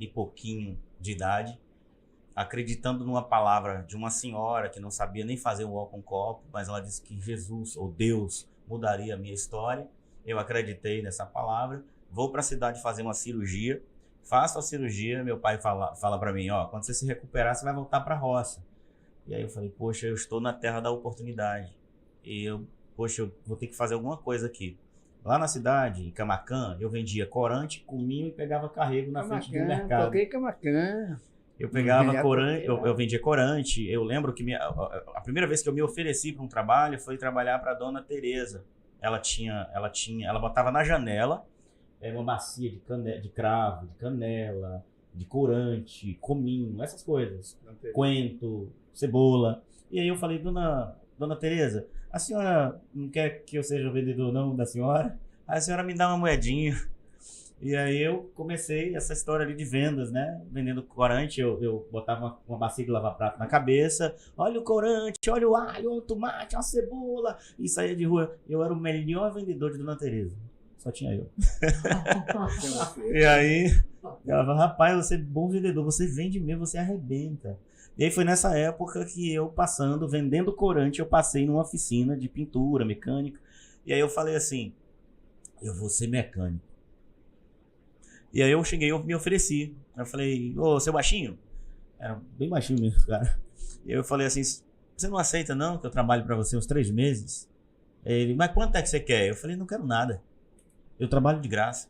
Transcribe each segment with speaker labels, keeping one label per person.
Speaker 1: e pouquinho de idade, acreditando numa palavra de uma senhora que não sabia nem fazer um ó com copo, mas ela disse que Jesus ou Deus mudaria a minha história. Eu acreditei nessa palavra, vou para a cidade fazer uma cirurgia, faço a cirurgia, meu pai fala para mim, ó, quando você se recuperar, você vai voltar para a roça. E aí eu falei, poxa, eu estou na terra da oportunidade. E poxa, eu vou ter que fazer alguma coisa aqui. Lá na cidade, em Camaquã, eu vendia corante, comia e pegava carrego na frente do mercado.
Speaker 2: Toquei Camaquã.
Speaker 1: Eu pegava corante, eu vendia corante. Eu lembro que a primeira vez que eu me ofereci para um trabalho foi trabalhar para a Dona Teresa. Ela botava na janela uma bacia de cravo, de canela, de corante, cominho, essas coisas. Coentro, cebola. E aí eu falei, Dona Teresa, a senhora não quer que eu seja vendedor não da senhora? Aí a senhora me dá uma moedinha. E aí eu comecei essa história ali de vendas, né? Vendendo corante, eu botava uma bacia de lavar prato na cabeça. Olha o corante, olha o alho, olha o tomate, olha a cebola. E saía de rua. Eu era o melhor vendedor de Dona Teresa. Só tinha eu. E aí, ela falou, rapaz, você é bom vendedor, você vende mesmo, você arrebenta. E aí foi nessa época que eu vendendo corante, eu passei numa oficina de pintura, mecânica. E aí eu falei assim, eu vou ser mecânico. E aí eu cheguei, eu me ofereci. Eu falei, ô, seu baixinho? Era bem baixinho mesmo, cara. E aí eu falei assim, você não aceita não que eu trabalho pra você uns 3 meses? Ele, mas quanto é que você quer? Eu falei, não quero nada. Eu trabalho de graça.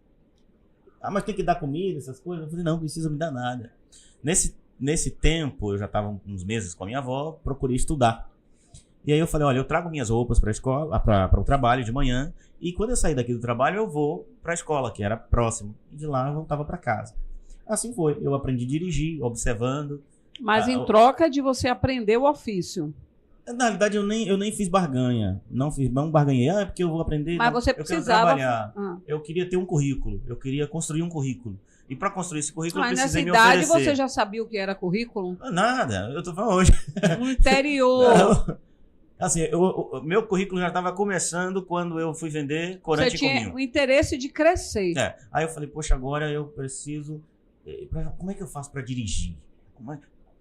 Speaker 1: Ah, mas tem que dar comida, essas coisas? Eu falei, não precisa me dar nada. Nesse tempo, eu já estava uns meses com a minha avó, procurei estudar. E aí eu falei, olha, eu trago minhas roupas para a escola, para o trabalho de manhã, e quando eu sair daqui do trabalho, eu vou para a escola, que era próximo. E de lá eu voltava para casa. Assim foi, eu aprendi a dirigir, observando.
Speaker 3: Mas em troca de você aprender o ofício.
Speaker 1: Na realidade, eu nem fiz barganha. Não barganhei. Ah, é porque eu vou aprender.
Speaker 3: Mas
Speaker 1: não,
Speaker 3: você precisava.
Speaker 1: Eu quero trabalhar. Eu queria ter um currículo. Eu queria construir um currículo. E para construir esse currículo, eu precisei me oferecer.
Speaker 3: Nessa idade, você já sabia o que era currículo?
Speaker 1: Nada. Eu tô falando hoje.
Speaker 3: No interior.
Speaker 1: Não. Assim, meu currículo já estava começando quando eu fui vender corante e cominho.
Speaker 3: Você tinha o interesse de crescer.
Speaker 1: Aí eu falei, poxa, agora eu preciso... Como é que eu faço para dirigir?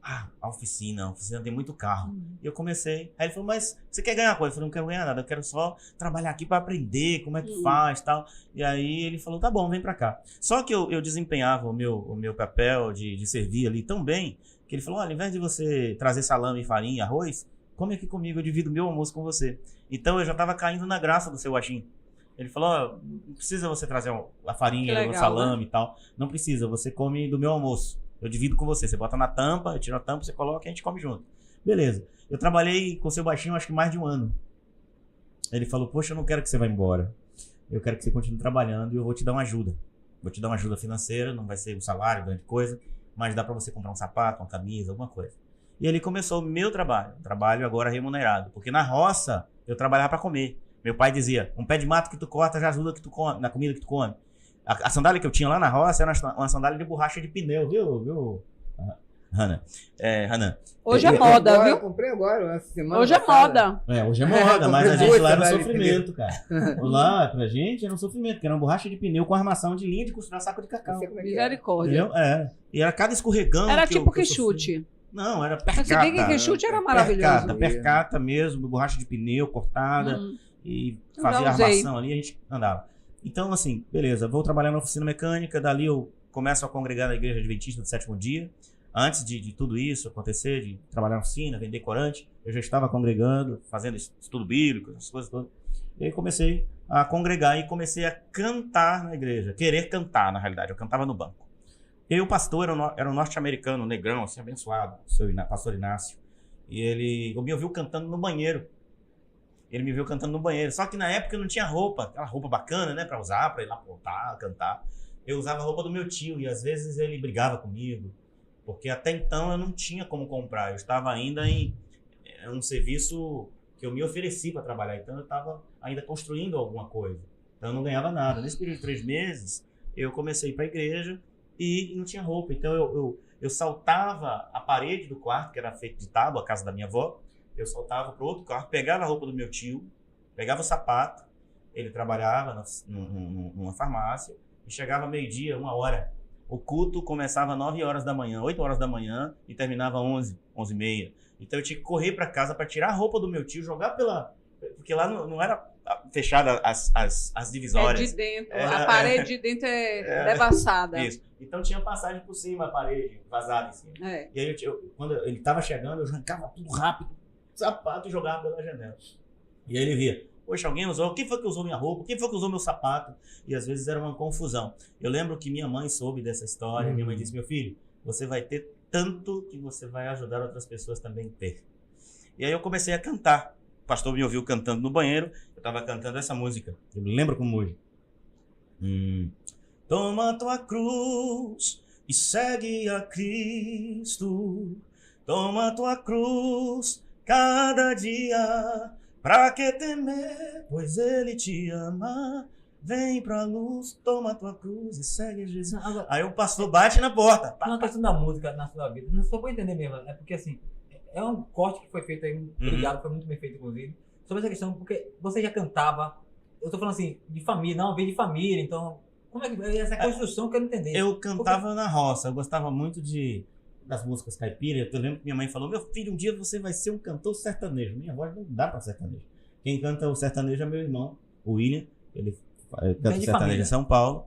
Speaker 1: A oficina tem muito carro. E eu comecei. Aí ele falou, mas você quer ganhar coisa? Eu falei, não quero ganhar nada, eu quero só trabalhar aqui para aprender como é que faz e tal. E aí ele falou, tá bom, vem para cá. Só que eu desempenhava o meu papel de servir ali tão bem, que ele falou, olha, ao invés de você trazer salame, farinha e arroz, come aqui comigo, eu divido meu almoço com você. Então eu já estava caindo na graça do seu baixinho. Ele falou, não precisa você trazer a farinha, legal, o salame, né? E tal. Não precisa, você come do meu almoço. Eu divido com você. Você bota na tampa, eu tiro a tampa, você coloca e a gente come junto. Beleza. Eu trabalhei com o seu baixinho acho que mais de 1 ano. Ele falou, poxa, eu não quero que você vá embora. Eu quero que você continue trabalhando e eu vou te dar uma ajuda. Vou te dar uma ajuda financeira, não vai ser um salário, grande coisa, mas dá para você comprar um sapato, uma camisa, alguma coisa. E ali começou o meu trabalho. Trabalho agora remunerado. Porque na roça, eu trabalhava para comer. Meu pai dizia, um pé de mato que tu corta já ajuda que tu come, na comida que tu come. A sandália que eu tinha lá na roça era uma sandália de borracha de pneu, viu, Hanna? Hanan.
Speaker 3: Hoje é moda, viu?
Speaker 2: Eu comprei agora, essa semana.
Speaker 3: Hoje é moda.
Speaker 1: Hoje é moda, mas a gente lá era um sofrimento, cara. Lá, pra gente, era um sofrimento, porque era uma borracha de pneu com armação de linha de costurar saco de cacau.
Speaker 3: Misericórdia.
Speaker 1: Entendeu? E era cada escorregão.
Speaker 3: Era tipo que chute.
Speaker 1: Não, era percata.
Speaker 3: Se bem que chute era maravilhoso.
Speaker 1: Percata mesmo, borracha de pneu cortada. E fazia armação ali, a gente andava. Então, assim, beleza, vou trabalhar na oficina mecânica, dali eu começo a congregar na igreja adventista do 7º dia. Antes de tudo isso acontecer, de trabalhar na oficina, vender corante, eu já estava congregando, fazendo estudo bíblico, essas coisas todas. E aí comecei a congregar e comecei a cantar na igreja, querer cantar, na realidade, eu cantava no banco. E aí o pastor era um norte-americano, negrão, assim, abençoado, o pastor Inácio, e ele me ouviu cantando no banheiro. Ele me viu cantando no banheiro. Só que na época eu não tinha roupa, aquela roupa bacana, né, pra usar, pra ir lá apontar, cantar. Eu usava a roupa do meu tio e às vezes ele brigava comigo, porque até então eu não tinha como comprar. Eu estava ainda em um serviço que eu me ofereci para trabalhar, então eu estava ainda construindo alguma coisa. Então eu não ganhava nada. Nesse período de 3 meses, eu comecei a ir para a igreja e não tinha roupa. Então eu saltava a parede do quarto, que era feito de tábua, a casa da minha avó. Eu saltava para outro quarto, pegava a roupa do meu tio, pegava o sapato, ele trabalhava numa farmácia, e chegava meio-dia, 1 hora O culto começava às 9 horas da manhã, 8 horas da manhã e terminava às 11, 11h30. Então eu tinha que correr para casa para tirar a roupa do meu tio, jogar pela... Porque lá não era fechada as divisórias.
Speaker 3: É de dentro, a parede de dentro é devassada.
Speaker 1: Isso. Então tinha passagem por cima, a parede vazada em cima.
Speaker 3: É.
Speaker 1: E aí, quando ele estava chegando, eu arrancava tudo rápido, sapato e jogava pela janela. E aí ele via, poxa, alguém usou, quem foi que usou minha roupa? Quem foi que usou meu sapato? E às vezes era uma confusão. Eu lembro que minha mãe soube dessa história, minha mãe disse, meu filho, você vai ter tanto que você vai ajudar outras pessoas também a ter. E aí eu comecei a cantar. O pastor me ouviu cantando no banheiro, eu estava cantando essa música. Eu me lembro como hoje. Toma tua cruz e segue a Cristo. Toma tua cruz cada dia. Pra que temer, pois Ele te ama. Vem pra luz, toma tua cruz e segue Jesus.
Speaker 4: Agora,
Speaker 1: aí o pastor bate na porta.
Speaker 4: uma questão da música na sua vida, não só pra entender mesmo, é porque assim, é um corte que foi feito aí, obrigado, foi muito bem feito inclusive, sobre essa questão, porque você já cantava, eu tô falando assim, de família, não, veio de família, então, como é que essa construção que eu não entendi?
Speaker 1: Eu cantava na roça, eu gostava muito das músicas caipira. Eu lembro que minha mãe falou, meu filho, um dia você vai ser um cantor sertanejo. Minha voz não dá pra sertanejo. Quem canta o sertanejo é meu irmão, o William, ele canta sertanejo
Speaker 4: família.
Speaker 1: em São Paulo.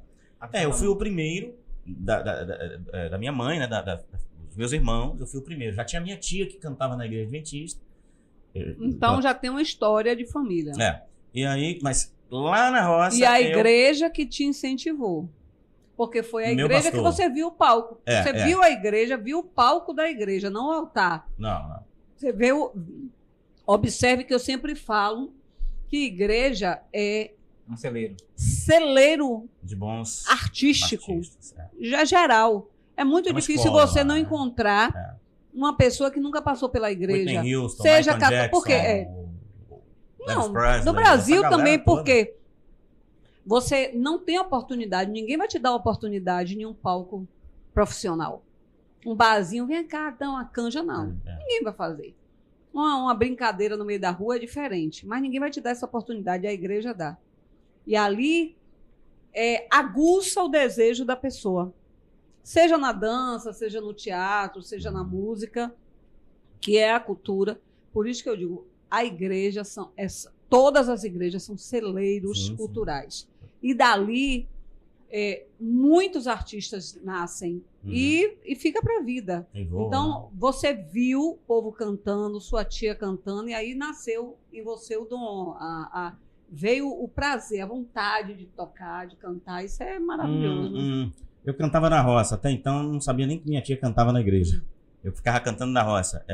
Speaker 1: Eu fui o primeiro da minha mãe, né, dos meus irmãos, eu fui o primeiro. Já tinha minha tia que cantava na igreja adventista.
Speaker 3: Então já tem uma história de família.
Speaker 1: E aí, mas lá na roça...
Speaker 3: E a igreja que te incentivou. Porque foi a igreja que você viu o palco. Você viu a igreja, viu o palco da igreja, não o altar.
Speaker 1: Não.
Speaker 3: Você vê observe que eu sempre falo que igreja é
Speaker 4: um
Speaker 3: celeiro
Speaker 1: de bons
Speaker 3: artístico, já geral. É muito difícil
Speaker 1: escola,
Speaker 3: você não encontrar uma pessoa que nunca passou pela igreja.
Speaker 1: Whitney Houston,
Speaker 3: seja
Speaker 1: Michael Jackson,
Speaker 3: porque
Speaker 1: Elvis
Speaker 3: não,
Speaker 1: Presley,
Speaker 3: no Brasil também,
Speaker 1: toda.
Speaker 3: porque você não tem oportunidade, ninguém vai te dar oportunidade em um palco profissional. Um barzinho, vem cá, dá uma canja, não. Ninguém vai fazer. Uma brincadeira no meio da rua é diferente, mas ninguém vai te dar essa oportunidade, a igreja dá. E ali aguça o desejo da pessoa. Seja na dança, seja no teatro, seja na música, que é a cultura. Por isso que eu digo, a igreja todas as igrejas são celeiros culturais. E dali, muitos artistas nascem e fica para a vida. Então, você viu o povo cantando, sua tia cantando, e aí nasceu em você o dom, veio o prazer, a vontade de tocar, de cantar. Isso é maravilhoso.
Speaker 1: Eu cantava na roça, até então eu não sabia nem que minha tia cantava na igreja. Eu ficava cantando na roça.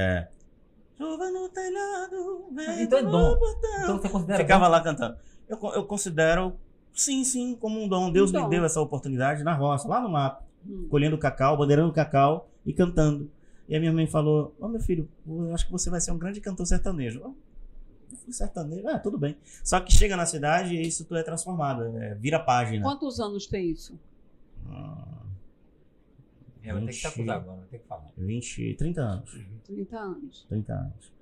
Speaker 1: Chuva no telhado,
Speaker 4: então é dom. Então você considera
Speaker 1: ficava
Speaker 4: dom?
Speaker 1: lá cantando. Eu considero, sim, como um dom. Deus me deu essa oportunidade na roça, lá no mato, colhendo cacau, bandeirando cacau e cantando. E a minha mãe falou, meu filho, eu acho que você vai ser um grande cantor sertanejo. Eu fui sertanejo, tudo bem. Só que chega na cidade e isso tudo é transformado, vira página.
Speaker 3: Quantos anos tem isso?
Speaker 4: Vai ter que se acusar agora, vai ter que falar.
Speaker 1: 30 anos.
Speaker 3: 30 anos.
Speaker 1: 30 anos.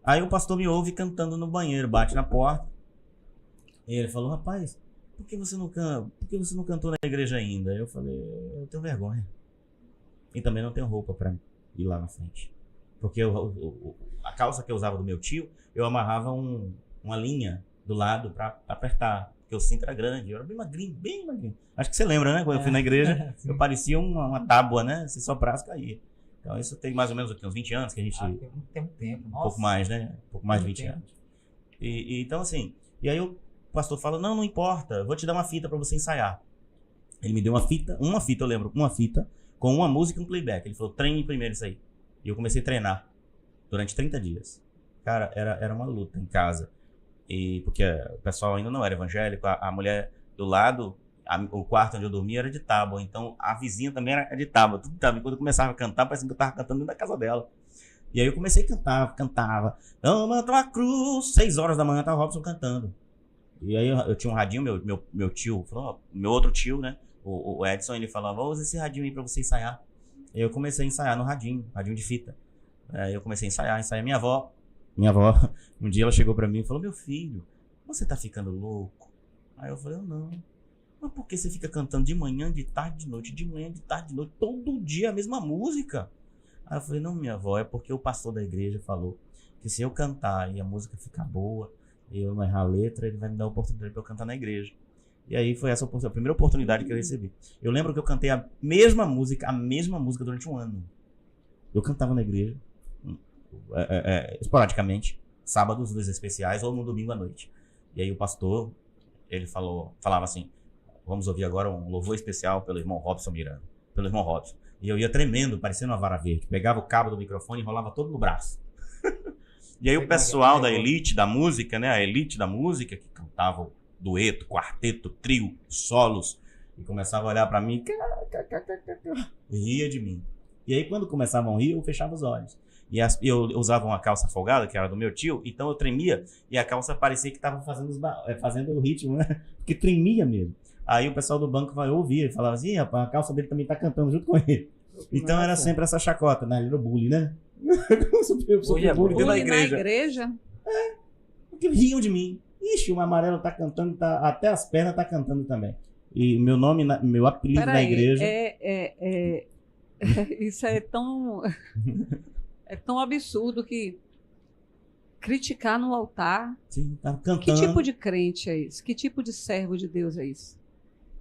Speaker 1: Aí o pastor me ouve cantando no banheiro, bate na porta. E ele falou, rapaz, por que você não cantou na igreja ainda? Eu falei, eu tenho vergonha. E também não tenho roupa para ir lá na frente. Porque a calça que eu usava do meu tio, eu amarrava uma linha do lado para apertar. Porque o cinto era grande, eu era bem magrinho. Acho que você lembra, né? Quando eu fui na igreja, eu parecia uma tábua, né? Se soprasse, caía. Então isso tem mais ou menos uns 20 anos que a gente...
Speaker 4: tem um tempo.
Speaker 1: Um pouco mais, né? Um pouco mais de 20 anos. Então assim, e aí o pastor fala, não importa, eu vou te dar uma fita para você ensaiar. Ele me deu uma fita, eu lembro, uma fita com uma música e um playback. Ele falou, treine primeiro isso aí. E eu comecei a treinar durante 30 dias. Cara, era uma luta em casa. Porque o pessoal ainda não era evangélico, a mulher do lado, o quarto onde eu dormia era de tábua, então a vizinha também era de tábua, tudo tábua. E quando eu começava a cantar, parecia que eu estava cantando dentro da casa dela. E aí eu comecei a cantar, cantava. Toma tua cruz, 6 horas da manhã, tava o Robson cantando. E aí eu tinha um radinho, meu tio, meu outro tio, né, o Edson, ele falava, usa esse radinho aí pra você ensaiar. E eu comecei a ensaiar no radinho de fita. Aí eu comecei a ensaiar. Minha avó, um dia ela chegou pra mim e falou, meu filho, você tá ficando louco? Aí eu falei, não. Mas por que você fica cantando de manhã, de tarde, de noite, de manhã, de tarde, de noite, todo dia a mesma música? Aí eu falei, não, minha avó, é porque o pastor da igreja falou que se eu cantar e a música ficar boa, e eu não errar a letra, ele vai me dar a oportunidade para eu cantar na igreja. E aí foi essa a primeira oportunidade que eu recebi. Eu lembro que eu cantei a mesma música durante um ano. Eu cantava na igreja, esporadicamente, sábados, luzes especiais, ou no domingo à noite. E aí o pastor, ele falava assim, vamos ouvir agora um louvor especial pelo irmão Robson Miranda, pelo irmão Robson. E eu ia tremendo, parecendo uma vara verde. Pegava o cabo do microfone e enrolava todo no braço. E aí o pessoal da elite da música, né? A elite da música, que cantava dueto, quarteto, trio, solos, e começava a olhar pra mim, e ria de mim. E aí quando começavam a rir, eu fechava os olhos. E eu usava uma calça folgada, que era do meu tio, então eu tremia, e a calça parecia que estava fazendo o ritmo, né? Porque tremia mesmo. Aí o pessoal do banco vai ouvir e falava assim, rapaz, a calça dele também tá cantando junto com ele. Então era sempre essa chacota, né? Ele era o bullying, né?
Speaker 4: Hoje é bullying
Speaker 3: na igreja?
Speaker 1: Porque riam de mim. Ixi, o amarelo tá cantando, até as pernas tá cantando também. E meu nome, meu apelido na igreja...
Speaker 3: Isso é tão... é tão absurdo que criticar no altar...
Speaker 1: Sim, tá cantando.
Speaker 3: Que tipo de crente é isso? Que tipo de servo de Deus é isso?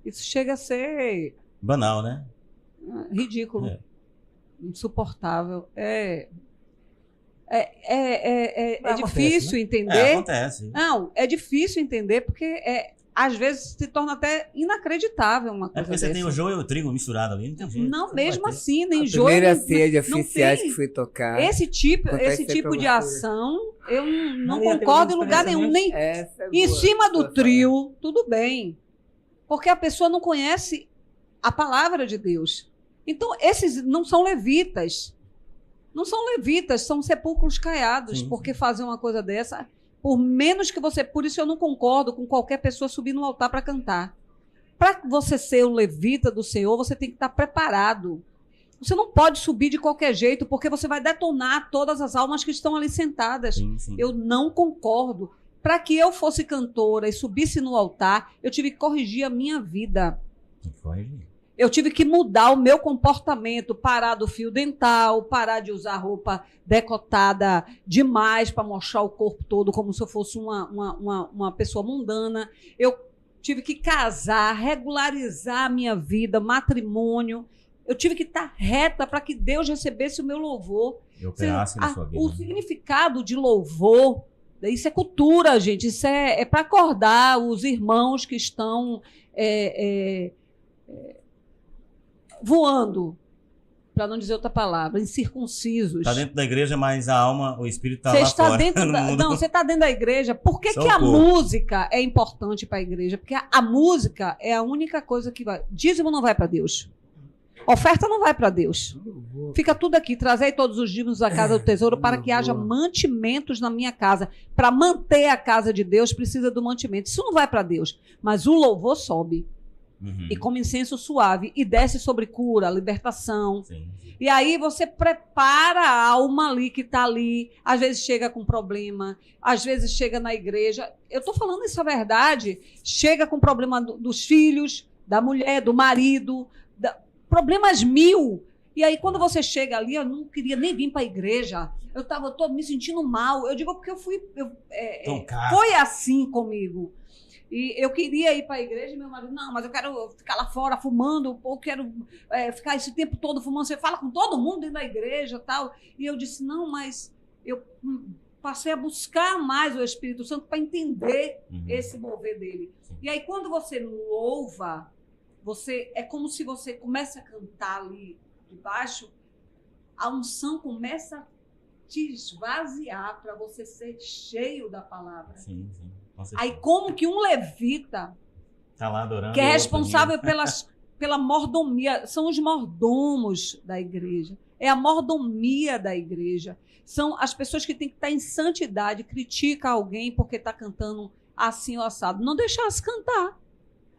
Speaker 3: Isso chega a ser...
Speaker 1: banal, né?
Speaker 3: Ridículo. Insuportável. É difícil entender.
Speaker 1: Acontece.
Speaker 3: Não, é difícil entender porque às vezes se torna até inacreditável uma coisa
Speaker 1: porque você
Speaker 3: dessa.
Speaker 1: tem o joio e o trigo misturado ali, não tem jeito.
Speaker 3: Não, mesmo assim, nem
Speaker 2: A
Speaker 3: joio.
Speaker 2: primeira ceia de
Speaker 3: não
Speaker 2: oficiais
Speaker 3: tem.
Speaker 2: que fui tocar.
Speaker 3: Esse tipo
Speaker 2: Acontece
Speaker 3: de
Speaker 2: pra você.
Speaker 3: ação, eu não
Speaker 4: Não ia ter
Speaker 3: concordo em
Speaker 4: uma
Speaker 3: lugar
Speaker 4: diferença,
Speaker 3: nenhum.
Speaker 4: né?
Speaker 3: Nem
Speaker 2: Essa é
Speaker 3: em
Speaker 2: boa.
Speaker 3: cima do
Speaker 2: Tô
Speaker 3: trio, tudo bem. Porque a pessoa não conhece a palavra de Deus. Então, esses não são levitas. Não são levitas, são sepulcros caiados.
Speaker 1: Sim.
Speaker 3: Porque fazer uma coisa dessa, por menos que você... Por isso eu não concordo com qualquer pessoa subir no altar para cantar. Para você ser um levita do Senhor, você tem que estar preparado. Você não pode subir de qualquer jeito, porque você vai detonar todas as almas que estão ali sentadas.
Speaker 1: Sim, sim.
Speaker 3: Eu não concordo. Para que eu fosse cantora e subisse no altar, eu tive que corrigir a minha vida.
Speaker 1: Tem que corrigir.
Speaker 3: Eu tive que mudar o meu comportamento, parar do fio dental, parar de usar roupa decotada demais para mostrar o corpo todo como se eu fosse uma pessoa mundana. Eu tive que casar, regularizar a minha vida, matrimônio. Eu tive que estar reta para que Deus recebesse o meu louvor.
Speaker 1: E operasse na sua vida.
Speaker 3: O significado de louvor, isso é cultura, gente. Isso é para acordar os irmãos que estão voando, para não dizer outra palavra, incircuncisos.
Speaker 1: Está dentro da igreja, mas a alma, o espírito está
Speaker 3: Você
Speaker 1: lá
Speaker 3: está
Speaker 1: fora.
Speaker 3: dentro
Speaker 1: no mundo.
Speaker 3: Não, você está dentro da igreja. Por que,
Speaker 1: Só
Speaker 3: que
Speaker 1: o
Speaker 3: a
Speaker 1: corpo.
Speaker 3: música é importante para a igreja? Porque a música é a única coisa que vai. Dízimo não vai para Deus. Oferta não vai para Deus. Fica tudo aqui. Trazei todos os dízimos da casa do tesouro para que haja mantimentos na minha casa. Para manter a casa de Deus, precisa do mantimento. Isso não vai para Deus. Mas o louvor sobe.
Speaker 1: Uhum.
Speaker 3: E como incenso suave. E desce sobre cura, libertação.
Speaker 1: Sim.
Speaker 3: E aí você prepara a alma ali que está ali. Às vezes chega com problema. Às vezes chega na igreja. Eu estou falando isso a verdade. Chega com problema dos filhos, da mulher, do marido. Problemas mil. E aí, quando você chega ali, eu não queria nem vir para a igreja. Eu tô me sentindo mal. Eu digo porque eu fui... foi assim comigo. E eu queria ir para a igreja e meu marido, não, mas eu quero ficar lá fora fumando, ou quero ficar esse tempo todo fumando. Você fala com todo mundo dentro da igreja e tal. E eu disse, não, mas eu passei a buscar mais o Espírito Santo para entender esse mover dele.
Speaker 1: Sim.
Speaker 3: E aí, quando você louva, é como se você começa a cantar ali de baixo, a unção começa a te esvaziar para você ser cheio da palavra.
Speaker 1: Sim, sim.
Speaker 3: Aí como que um levita,
Speaker 1: Tá lá adorando,
Speaker 3: que é responsável pela mordomia, são os mordomos da igreja, é a mordomia da igreja, são as pessoas que têm que estar em santidade, critica alguém porque está cantando assim ou assado, não deixasse cantar.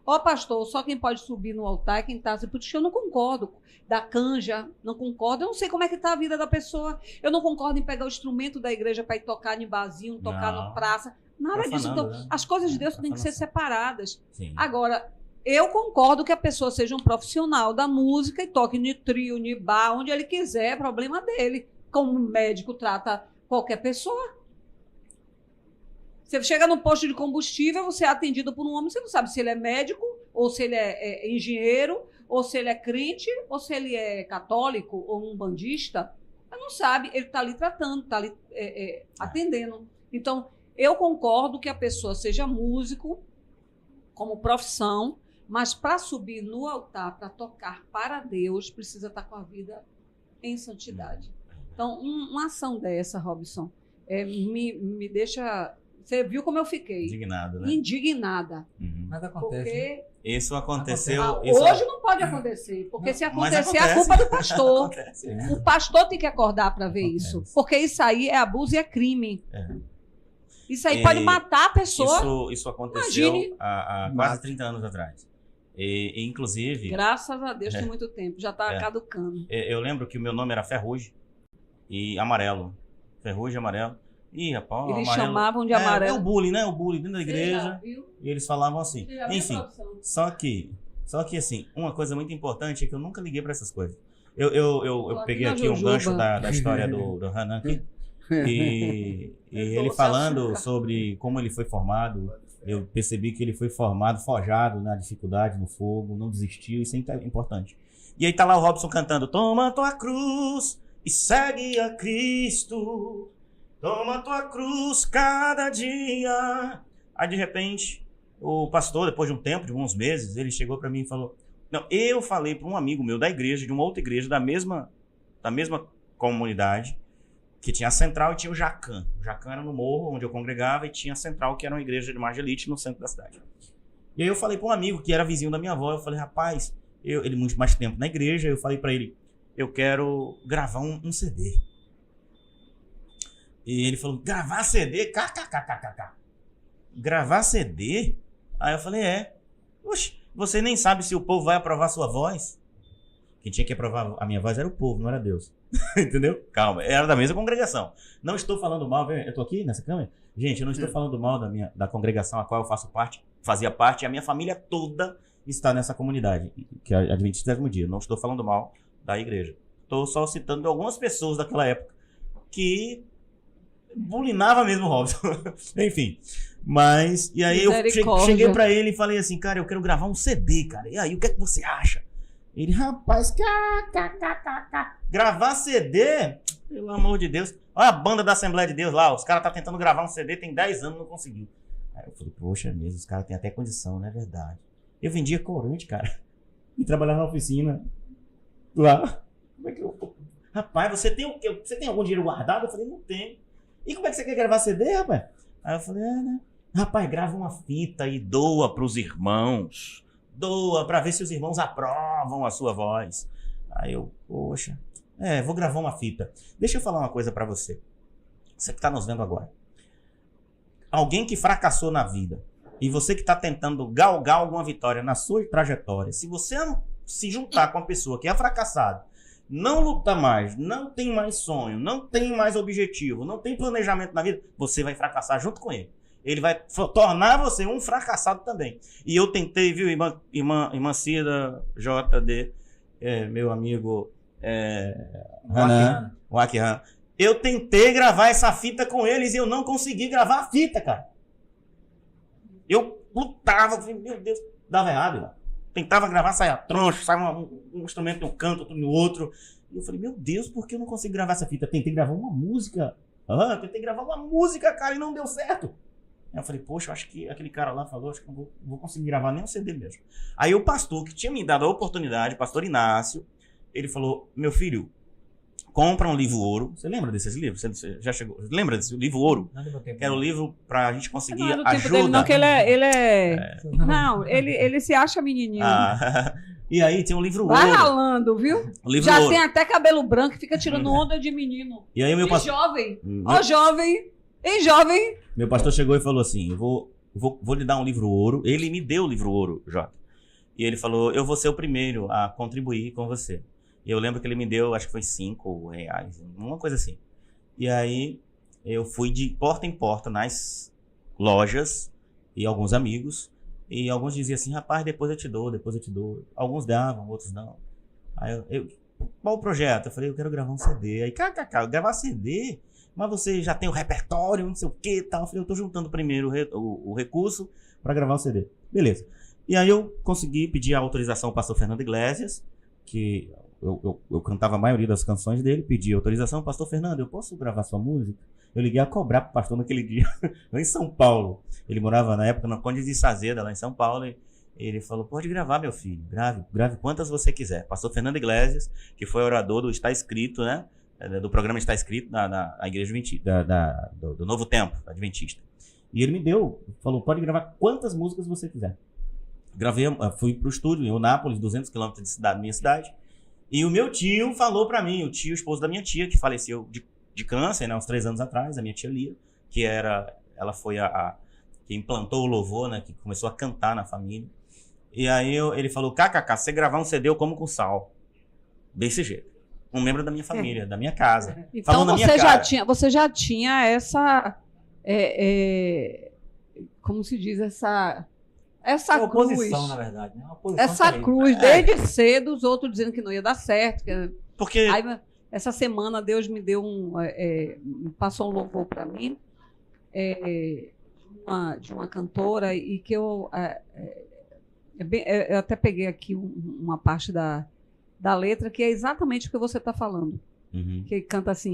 Speaker 3: Ó, pastor, só quem pode subir no altar é quem está assim. Porque eu não concordo. Da canja, não concordo. Eu não sei como é que está a vida da pessoa. Eu não concordo em pegar o instrumento da igreja para ir tocar em barzinho, tocar na praça. Nada disso. Então,
Speaker 1: né?
Speaker 3: as coisas de Deus têm que ser separadas.
Speaker 1: Sim.
Speaker 3: Agora, Eu concordo que a pessoa seja um profissional da música e toque no trio, no bar, onde ele quiser, é problema dele. Como médico trata qualquer pessoa. Você chega no posto de combustível, você é atendido por um homem, você não sabe se ele é médico, ou se ele é engenheiro, ou se ele é crente, ou se ele é católico, ou um bandista. Você não sabe, ele está ali tratando, está ali atendendo. Então, eu concordo que a pessoa seja músico, como profissão, mas para subir no altar, para tocar para Deus, precisa estar com a vida em santidade. Então, uma ação dessa, Robson, me deixa... Você viu como eu fiquei?
Speaker 1: Indignado, né?
Speaker 3: Indignada.
Speaker 4: Mas acontece.
Speaker 3: Porque
Speaker 1: Isso aconteceu...
Speaker 3: hoje não pode acontecer, porque se
Speaker 1: Mas
Speaker 3: acontecer, é a
Speaker 1: acontece.
Speaker 3: culpa do pastor.
Speaker 1: Acontece.
Speaker 3: O pastor tem que acordar para ver
Speaker 1: Acontece.
Speaker 3: isso, porque isso aí é abuso e é crime.
Speaker 1: É.
Speaker 3: Isso aí pode matar a pessoa.
Speaker 1: Isso aconteceu
Speaker 3: Imagine.
Speaker 1: há quase 30 anos atrás. E inclusive...
Speaker 3: Graças a Deus tem muito tempo, já está
Speaker 1: É.
Speaker 3: caducando.
Speaker 1: Eu lembro que o meu nome era Ferrugem e Amarelo. Ferrugem e Amarelo. Ih, rapaz,
Speaker 3: Eles
Speaker 1: amarelo.
Speaker 3: chamavam de
Speaker 1: É
Speaker 3: amarelo.
Speaker 1: o bullying, né? O bullying dentro da igreja.
Speaker 3: Viu?
Speaker 1: E eles falavam assim.
Speaker 3: Você já viu,
Speaker 1: Enfim,
Speaker 3: produção?
Speaker 1: só que assim, uma coisa muito importante é que eu nunca liguei pra essas coisas. Eu
Speaker 3: aqui
Speaker 1: peguei
Speaker 3: na
Speaker 1: aqui um
Speaker 3: Jujuba.
Speaker 1: gancho da história do Hanan aqui. E ele
Speaker 3: doce
Speaker 1: falando
Speaker 3: açúcar.
Speaker 1: sobre como ele foi formado, eu percebi que ele foi formado, forjado na dificuldade, no fogo, não desistiu, isso é importante. E aí tá lá o Robson cantando: toma tua cruz e segue a Cristo, toma tua cruz cada dia. Aí de repente, o pastor, depois de um tempo, de alguns meses, ele chegou pra mim e falou: não, eu falei pra um amigo meu da igreja, de uma outra igreja, da mesma comunidade, que tinha a central e tinha o Jacan. O Jacan era no morro onde eu congregava e tinha a central, que era uma igreja de Margelite no centro da cidade. E aí eu falei para um amigo que era vizinho da minha avó, eu falei: rapaz, ele muito mais tempo na igreja, eu falei para ele: eu quero gravar um CD. E ele falou: gravar CD? KKKKK. Gravar CD? Aí eu falei: é. Oxe, você nem sabe se o povo vai aprovar sua voz? Quem tinha que aprovar a minha voz era o povo, não era Deus. Entendeu? Calma, era da mesma congregação. Não estou falando mal, eu estou aqui nessa câmera? Gente, eu não estou falando mal da congregação a qual eu fazia parte, e a minha família toda está nessa comunidade, que é a Adventista do 7º Dia. Não estou falando mal da igreja. Estou só citando algumas pessoas daquela época que bulinava mesmo o Robson. Enfim. Mas, e aí eu cheguei pra ele e falei assim: cara, eu quero gravar um CD, cara. E aí, o que é que você acha? Ele: rapaz, gravar CD? Pelo amor de Deus. Olha a banda da Assembleia de Deus lá. Os caras estão tentando gravar um CD, tem 10 anos, não conseguiu. Aí eu falei: poxa mesmo, os caras têm até condição, não é verdade? Eu vendia corante, cara. E trabalhava na oficina. Lá. Como é que eu... Rapaz, você tem o quê? Você tem algum dinheiro guardado? Eu falei: não tenho. E como é que você quer gravar CD, rapaz? Aí eu falei: né? Rapaz, grava uma fita e doa pros irmãos. Doa pra ver se os irmãos aprovam a sua voz. Aí eu: poxa, vou gravar uma fita. Deixa eu falar uma coisa pra você. Você que tá nos vendo agora. Alguém que fracassou na vida, e você que tá tentando galgar alguma vitória na sua trajetória, se você se juntar com uma pessoa que é fracassada, não luta mais, não tem mais sonho, não tem mais objetivo, não tem planejamento na vida, você vai fracassar junto com ele. Ele vai tornar você um fracassado também. E eu tentei, viu, irmã Cida, JD, meu amigo Hanan, Wakihan. Eu tentei gravar essa fita com eles e eu não consegui gravar a fita, cara. Eu lutava, falei: meu Deus, dava errado, irmão. Tentava gravar, saia troncho, saia um instrumento no canto, outro no outro. E eu falei: meu Deus, por que eu não consigo gravar essa fita? Tentei gravar uma música. Tentei gravar uma música, cara, e não deu certo. Aí eu falei: poxa, eu acho que aquele cara lá falou, acho que eu não vou conseguir gravar nem um CD mesmo. Aí o pastor que tinha me dado a oportunidade, o pastor Inácio, ele falou: meu filho, compra um livro ouro. Você lembra desses livros? Você já chegou? Lembra desse livro ouro?
Speaker 4: Não deu meu tempo.
Speaker 1: Que era o livro pra gente conseguir
Speaker 3: Não é do tempo
Speaker 1: ajuda.
Speaker 3: dele, não, que ele é... Não, ele se acha menininho.
Speaker 1: E aí tem um livro
Speaker 3: Vai
Speaker 1: ouro.
Speaker 3: ralando, viu?
Speaker 1: O livro
Speaker 3: Já
Speaker 1: ouro.
Speaker 3: tem até cabelo branco, fica tirando onda de menino.
Speaker 1: E aí o meu
Speaker 3: E
Speaker 1: pastor...
Speaker 3: jovem. Ó, jovem. E jovem.
Speaker 1: Meu pastor chegou e falou assim: eu vou lhe dar um livro ouro. Ele me deu o livro ouro, Jota. E ele falou: eu vou ser o primeiro a contribuir com você. E eu lembro que ele me deu, acho que foi R$5, uma coisa assim. E aí eu fui de porta em porta nas lojas e alguns amigos E alguns diziam assim, rapaz, depois eu te dou, depois eu te dou. Alguns davam, outros não. Aí qual o projeto? Eu falei, eu quero gravar um CD. Aí, gravar CD? Mas você já tem o repertório, não sei o que e tal. Eu falei, eu tô juntando primeiro o recurso para gravar o CD. Beleza. E aí eu consegui pedir a autorização ao pastor Fernando Iglesias, que eu cantava a maioria das canções dele, pedi autorização, pastor Fernando, eu posso gravar sua música? Eu liguei a cobrar pro pastor naquele dia, lá em São Paulo. Ele morava na época na Conde de Sazeda, lá em São Paulo, e ele falou, pode gravar, meu filho, grave quantas você quiser. Pastor Fernando Iglesias, que foi orador do Está Escrito, né? Do programa Está Escrito na Igreja do Novo Tempo, Adventista. E ele me falou, pode gravar quantas músicas você quiser. Gravei, fui pro estúdio em Eunápolis, 200 quilômetros da minha cidade, e o meu tio falou pra mim, o esposo da minha tia, que faleceu de câncer, né, uns 3 anos atrás, a minha tia Lia, ela foi que implantou o louvor, né, que começou a cantar na família. E aí ele falou, kkk, se você gravar um CD eu como com sal. Desse jeito. Um membro da minha família, da minha casa.
Speaker 3: Então você já tinha essa, como se diz, essa
Speaker 4: oposição,
Speaker 3: cruz.
Speaker 4: Na verdade. Né?
Speaker 3: Essa cruz, desde cedo, os outros dizendo que não ia dar certo.
Speaker 1: Porque...
Speaker 3: Aí, essa semana Deus me deu passou um louvor para mim de uma cantora e que eu até peguei aqui uma parte da letra que é exatamente o que você está falando.
Speaker 1: Uhum.
Speaker 3: Que canta assim: